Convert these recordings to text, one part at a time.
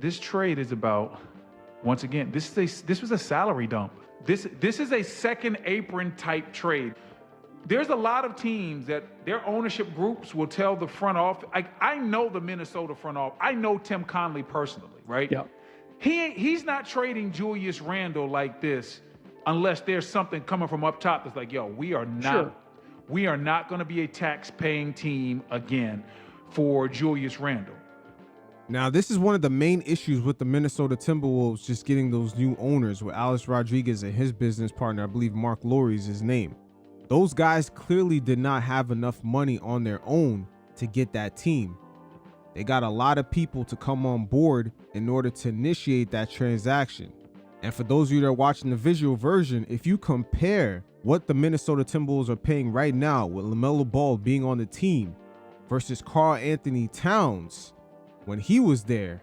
This trade is about, once again, this was a salary dump. This is a second apron type trade. There's a lot of teams that their ownership groups will tell the front office. I know the Minnesota front office. I know Tim Connelly personally, right? Yeah. He's not trading Julius Randle like this unless there's something coming from up top that's like, yo, we are not going to be a tax-paying team again for Julius Randle. Now, this is one of the main issues with the Minnesota Timberwolves just getting those new owners with Alex Rodriguez and his business partner, I believe Mark Lowry is his name. Those guys clearly did not have enough money on their own to get that team. They got a lot of people to come on board in order to initiate that transaction. And for those of you that are watching the visual version, if you compare what the Minnesota Timberwolves are paying right now with LaMelo Ball being on the team versus Karl-Anthony Towns when he was there,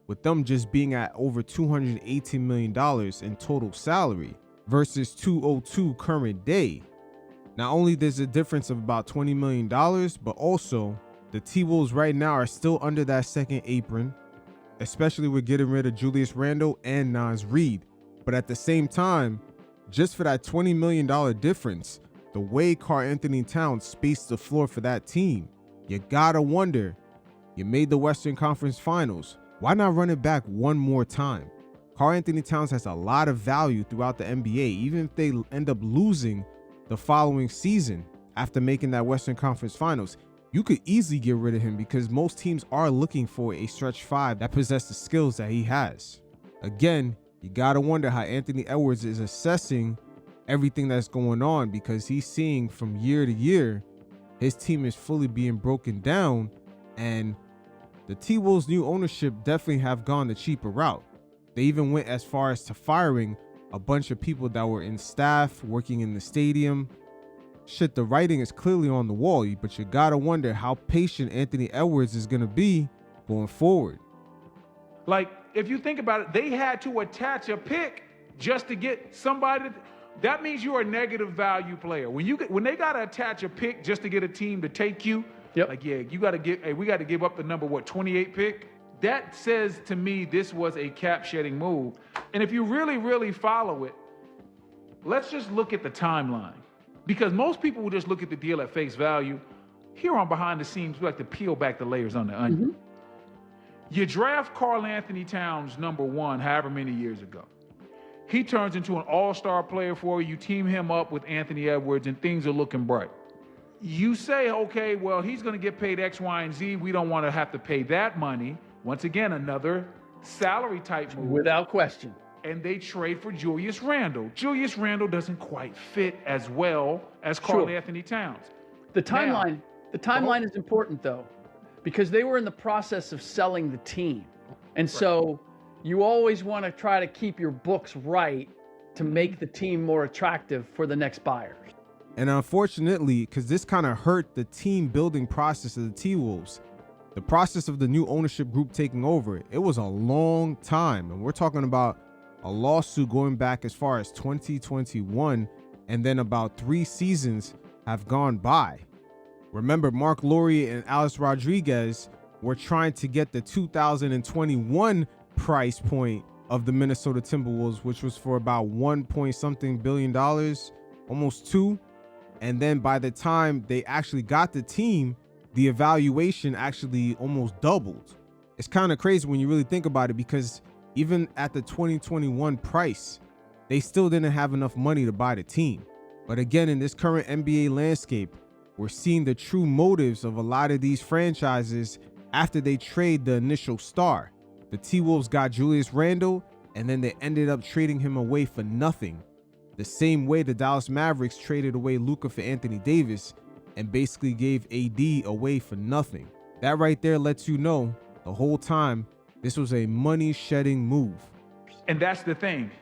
with them just being at over $218 million in total salary versus 202 current day. Not only there's a difference of about $20 million, but also the T-Wolves right now are still under that second apron, especially with getting rid of Julius Randle and Naz Reid. But at the same time, just for that $20 million difference, the way Karl-Anthony Towns spaced the floor for that team, you gotta wonder, you made the Western Conference Finals. Why not run it back one more time? Karl-Anthony Towns has a lot of value throughout the NBA, even if they end up losing the following season after making that Western Conference Finals. You could easily get rid of him because most teams are looking for a stretch five that possess the skills that he has. Again, you gotta wonder how Anthony Edwards is assessing everything that's going on, because he's seeing from year to year his team is fully being broken down, and the T-Wolves' new ownership definitely have gone the cheaper route. They even went as far as to firing a bunch of people that were in staff, working in the stadium. Shit, the writing is clearly on the wall, but you gotta wonder how patient Anthony Edwards is gonna be going forward. Like, if you think about it, they had to attach a pick just to get somebody. That means you're a negative value player. When they gotta attach a pick just to get a team to take you, Yep. like, yeah, we gotta give up the number 28 pick. That says to me this was a cap-shedding move. And if you really, really follow it, let's just look at the timeline. Because most people will just look at the deal at face value. Here on Behind the Scenes, we like to peel back the layers on the onion. You draft Karl-Anthony Towns #1 however many years ago. He turns into an all-star player for you. You team him up with Anthony Edwards and things are looking bright. You say, okay, well, he's going to get paid X, Y, and Z. We don't want to have to pay that money. Once again, another salary type move. Without question. And they trade for Julius Randle. Julius Randle doesn't quite fit as well as Karl-Anthony Towns. The timeline is important, though, because they were in the process of selling the team. And so you always want to try to keep your books right to make the team more attractive for the next buyers. And unfortunately, because this kind of hurt the team building process of the T-Wolves, the process of the new ownership group taking over, it was a long time. And we're talking about a lawsuit going back as far as 2021, and then about 3 seasons have gone by. Remember, Mark Lowry and Alex Rodriguez were trying to get the 2021 price point of the Minnesota Timberwolves, which was for about $1 billion, almost $2 billion. And then by the time they actually got the team, the evaluation actually almost doubled. It's kind of crazy when you really think about it, because even at the 2021 price, they still didn't have enough money to buy the team. But again, in this current NBA landscape, we're seeing the true motives of a lot of these franchises after they trade the initial star. The T-Wolves got Julius Randle, and then they ended up trading him away for nothing. The same way the Dallas Mavericks traded away Luka for Anthony Davis and basically gave AD away for nothing. That right there lets you know the whole time this was a money-shedding move. And that's the thing.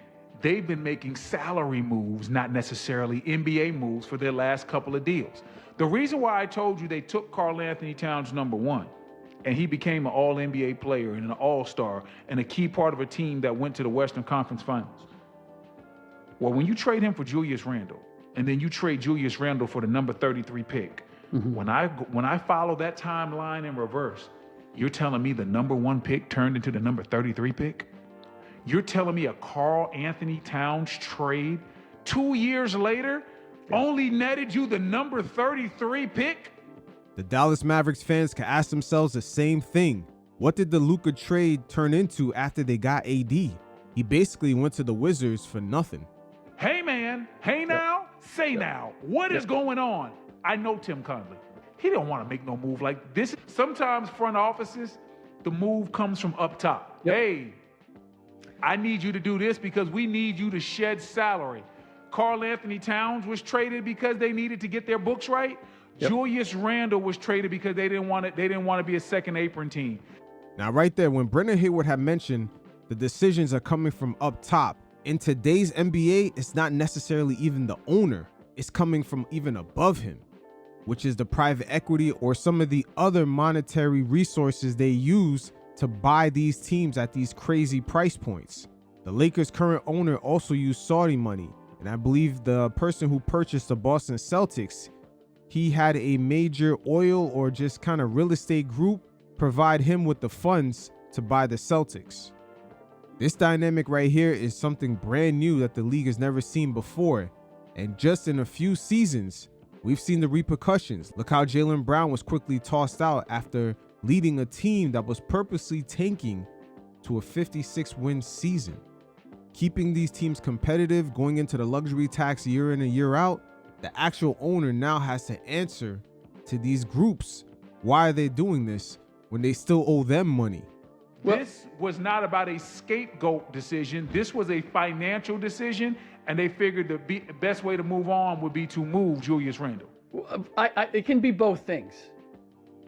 They've been making salary moves, not necessarily NBA moves, for their last couple of deals. The reason why I told you they took Karl-Anthony Towns #1, and he became an all-NBA player and an all-star and a key part of a team that went to the Western Conference Finals. Well, when you trade him for Julius Randle, and then you trade Julius Randle for the #33 pick, when I follow that timeline in reverse, You're telling me the number 1 pick turned into the number 33 pick? You're telling me a Karl-Anthony Towns trade 2 years later only netted you the number 33 pick? The Dallas Mavericks fans can ask themselves the same thing. What did the Luka trade turn into after they got AD? He basically went to the Wizards for nothing. Hey man, hey now, say now, what is going on? I know Tim Conley. He don't want to make no move like this. Sometimes front offices, the move comes from up top. Hey, I need you to do this because we need you to shed salary. Karl-Anthony Towns was traded because they needed to get their books right. Julius Randle was traded because they didn't want to be a second apron team. Now, right there, when Brendan Hayward had mentioned the decisions are coming from up top, in today's NBA, it's not necessarily even the owner. It's coming from even above him, which is the private equity or some of the other monetary resources they use to buy these teams at these crazy price points. The Lakers' current owner also used Saudi money, and I believe the person who purchased the Boston Celtics, he had a major oil or just kind of real estate group provide him with the funds to buy the Celtics. This dynamic right here is something brand new that the league has never seen before. And just in a few seasons, we've seen the repercussions. Look how Jaylen Brown was quickly tossed out after leading a team that was purposely tanking to a 56-win season. Keeping these teams competitive, going into the luxury tax year in and year out, the actual owner now has to answer to these groups. Why are they doing this when they still owe them money? This was not about a scapegoat decision. This was a financial decision, and they figured the best way to move on would be to move Julius Randle. It can be both things.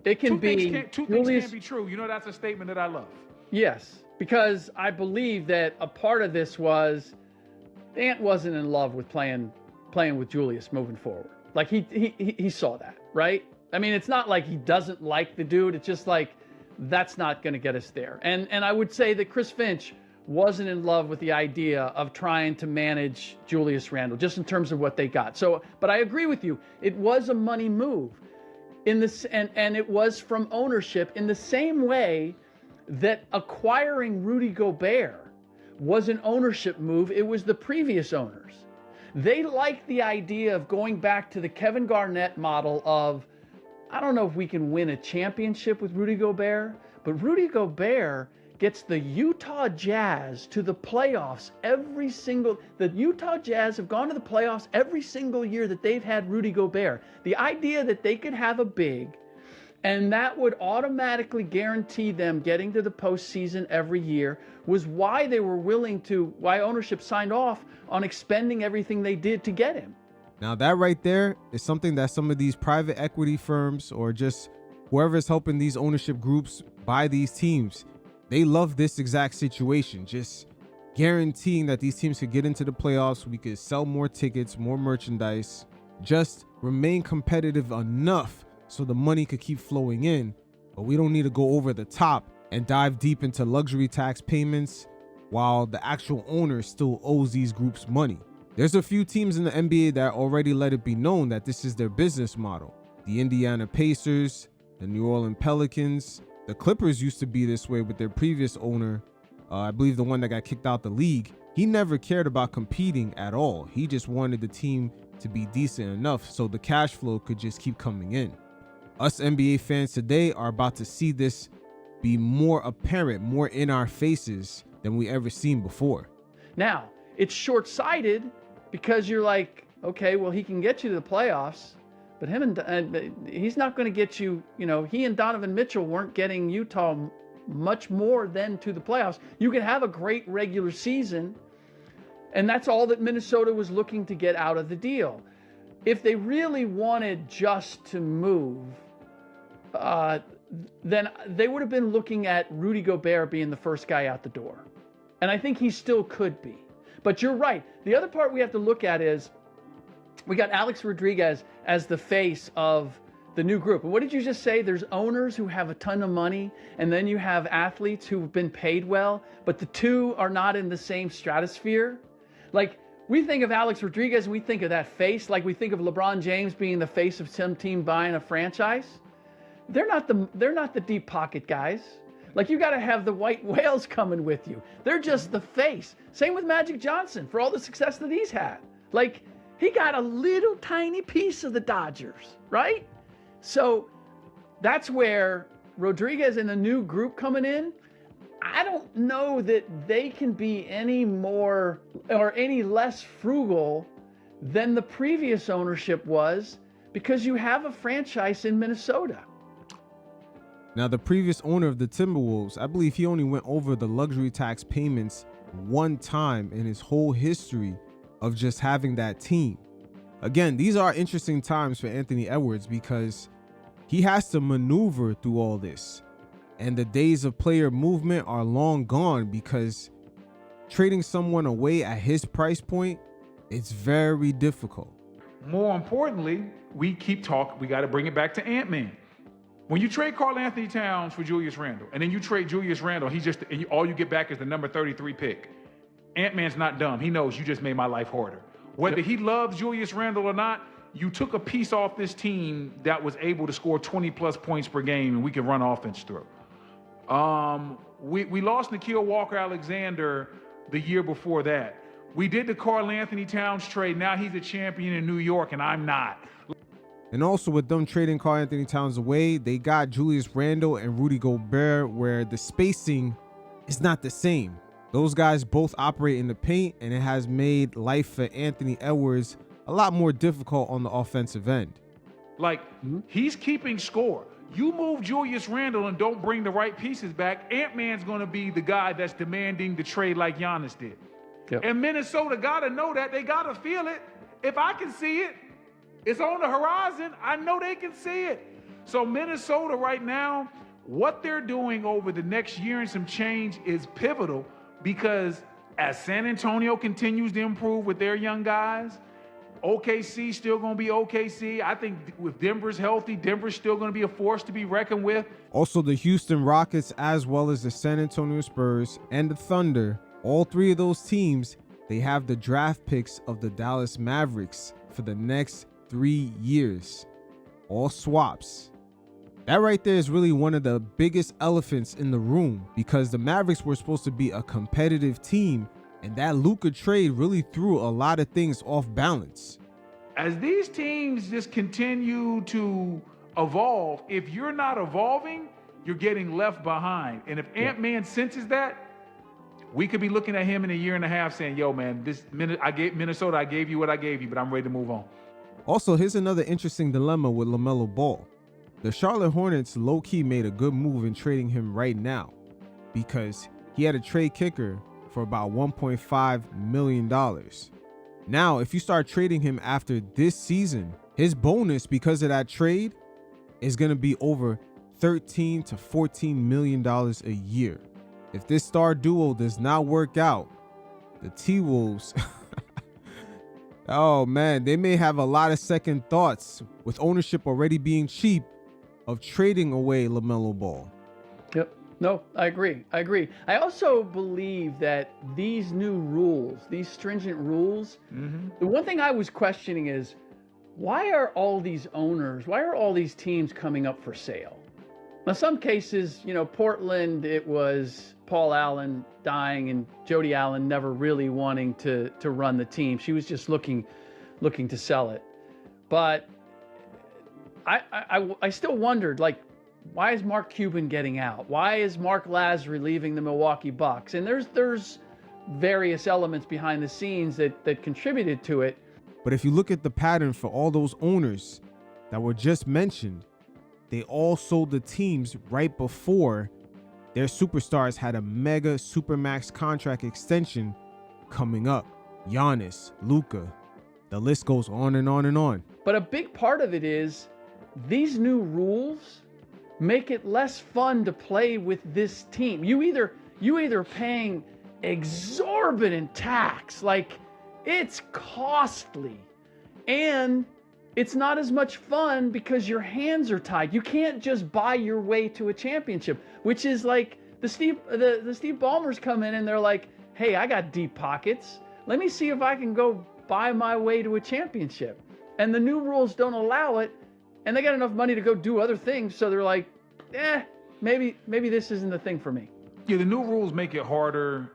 It can Two things can be true. You know, that's a statement that I love. Yes, because I believe that a part of this was Ant wasn't in love with playing with Julius moving forward. Like he saw that, right? I mean, it's not like he doesn't like the dude. It's just like, that's not going to get us there. And I would say that Chris Finch wasn't in love with the idea of trying to manage Julius Randle, just in terms of what they got. So, but I agree with you. It was a money move in this, and it was from ownership in the same way that acquiring Rudy Gobert was an ownership move. It was the previous owners. They liked the idea of going back to the Kevin Garnett model of, I don't know if we can win a championship with Rudy Gobert, but Rudy Gobert gets the Utah Jazz to the playoffs the Utah Jazz have gone to the playoffs every single year that they've had Rudy Gobert. The idea that they could have a big and that would automatically guarantee them getting to the postseason every year was why why ownership signed off on expending everything they did to get him. Now that right there is something that some of these private equity firms or just whoever's helping these ownership groups buy these teams, they love this exact situation. Just guaranteeing that these teams could get into the playoffs, we could sell more tickets, more merchandise, just remain competitive enough so the money could keep flowing in, but we don't need to go over the top and dive deep into luxury tax payments while the actual owner still owes these groups money. There's a few teams in the NBA that already let it be known that this is their business model. The Indiana Pacers, the New Orleans Pelicans, the Clippers used to be this way with their previous owner. I believe the one that got kicked out the league. He never cared about competing at all. He just wanted the team to be decent enough so the cash flow could just keep coming in. Us NBA fans today are about to see this be more apparent, more in our faces than we ever seen before. Now, it's short-sighted because you're like, okay, well, he can get you to the playoffs, but he's not going to get you, he and Donovan Mitchell weren't getting Utah much more than to the playoffs. You can have a great regular season, and that's all that Minnesota was looking to get out of the deal. If they really wanted just to move, then they would have been looking at Rudy Gobert being the first guy out the door. And I think he still could be. But you're right. The other part we have to look at is we got Alex Rodriguez as the face of the new group. And what did you just say? There's owners who have a ton of money, and then you have athletes who've been paid well, but the two are not in the same stratosphere. Like, we think of Alex Rodriguez, and we think of that face, like we think of LeBron James being the face of some team buying a franchise. they're not the deep pocket guys. Like, you got to have the white whales coming with you. They're just the face. Same with Magic Johnson for all the success that he's had. Like, he got a little tiny piece of the Dodgers, right? So that's where Rodriguez and the new group coming in, I don't know that they can be any more or any less frugal than the previous ownership was, because you have a franchise in Minnesota. Now, the previous owner of the Timberwolves, I believe he only went over the luxury tax payments one time in his whole history of just having that team. Again, these are interesting times for Anthony Edwards because he has to maneuver through all this. And the days of player movement are long gone, because trading someone away at his price point, it's very difficult. More importantly, we keep talking. We got to bring it back to Ant-Man. When you trade Karl-Anthony Towns for Julius Randle, and then you trade Julius Randle, all you get back is the number 33 pick. Ant-Man's not dumb. He knows you just made my life harder. Whether he loves Julius Randle or not, you took a piece off this team that was able to score 20 plus points per game, and we can run offense through. We lost Nickeil Walker-Alexander the year before that. We did the Karl-Anthony Towns trade. Now he's a champion in New York, and I'm not. And also, with them trading Karl-Anthony Towns away, they got Julius Randle and Rudy Gobert, where the spacing is not the same. Those guys both operate in the paint, and it has made life for Anthony Edwards a lot more difficult on the offensive end. Like, he's keeping score. You move Julius Randle and don't bring the right pieces back, Ant-Man's going to be the guy that's demanding the trade like Giannis did. Yep. And Minnesota got to know that. They got to feel it. If I can see it, it's on the horizon. I know they can see it. So Minnesota right now, what they're doing over the next year and some change is pivotal, because as San Antonio continues to improve with their young guys, OKC still going to be OKC. I think with Denver's healthy, Denver's still going to be a force to be reckoned with. Also, the Houston Rockets, as well as the San Antonio Spurs and the Thunder, all three of those teams, they have the draft picks of the Dallas Mavericks for the next 3 years. All swaps. That right there is really one of the biggest elephants in the room, because the Mavericks were supposed to be a competitive team, and that Luka trade really threw a lot of things off balance. As these teams just continue to evolve, if you're not evolving, you're getting left behind. And if Ant-Man senses that, we could be looking at him in a year and a half saying, yo, man, Minnesota, I gave you what I gave you, but I'm ready to move on. Also, here's another interesting dilemma with LaMelo Ball. The Charlotte Hornets low-key made a good move in trading him right now, because he had a trade kicker for about $1.5 million. Now, if you start trading him after this season, his bonus because of that trade is going to be over $13 to $14 million a year. If this star duo does not work out, the T-Wolves, oh man, they may have a lot of second thoughts, with ownership already being cheap, of trading away LaMelo Ball. Yep. No, I agree. I also believe that these new rules, these stringent rules, the one thing I was questioning is, why are all these teams coming up for sale? Now, some cases, Portland, it was Paul Allen dying and Jody Allen never really wanting to run the team. She was just looking to sell it. But I still wondered, like, why is Mark Cuban getting out? Why is Mark Lasry leaving the Milwaukee Bucks? And there's various elements behind the scenes that contributed to it. But if you look at the pattern for all those owners that were just mentioned, they all sold the teams right before their superstars had a mega supermax contract extension coming up. Giannis, Luka, the list goes on and on and on. But a big part of it is these new rules make it less fun to play with this team. You either paying exorbitant tax, like it's costly, and it's not as much fun because your hands are tied. You can't just buy your way to a championship, which is like the Steve Ballmers come in and they're like, hey, I got deep pockets. Let me see if I can go buy my way to a championship. And the new rules don't allow it. and they got enough money to go do other things. So they're like, maybe this isn't the thing for me. Yeah, the new rules make it harder,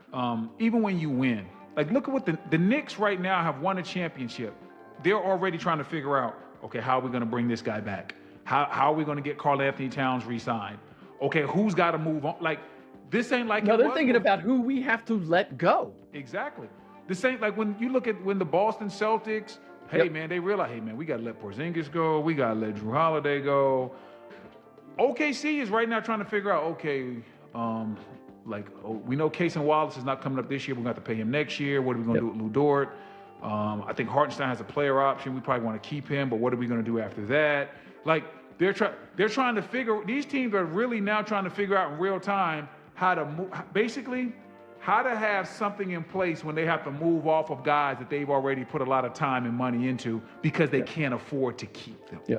even when you win. Like, look at what the Knicks right now have won a championship. They're already trying to figure out, okay, how are we going to bring this guy back? How are we going to get Karl-Anthony Towns re-signed? Okay, who's got to move on? Like, this ain't like... No, they're thinking about who we have to let go. Exactly. This ain't like when you look at when the Boston Celtics, hey, man, they realize, hey, man, we got to let Porzingis go. We got to let Drew Holiday go. OKC is right now trying to figure out, okay, we know Case and Wallace is not coming up this year. We're going to have to pay him next year. What are we going to do with Lou Dort? I think Hartenstein has a player option. We probably want to keep him, but what are we going to do after that? Like, they're trying to figure, these teams are really now trying to figure out in real time how to move, basically, how to have something in place when they have to move off of guys that they've already put a lot of time and money into because they can't afford to keep them. Yeah.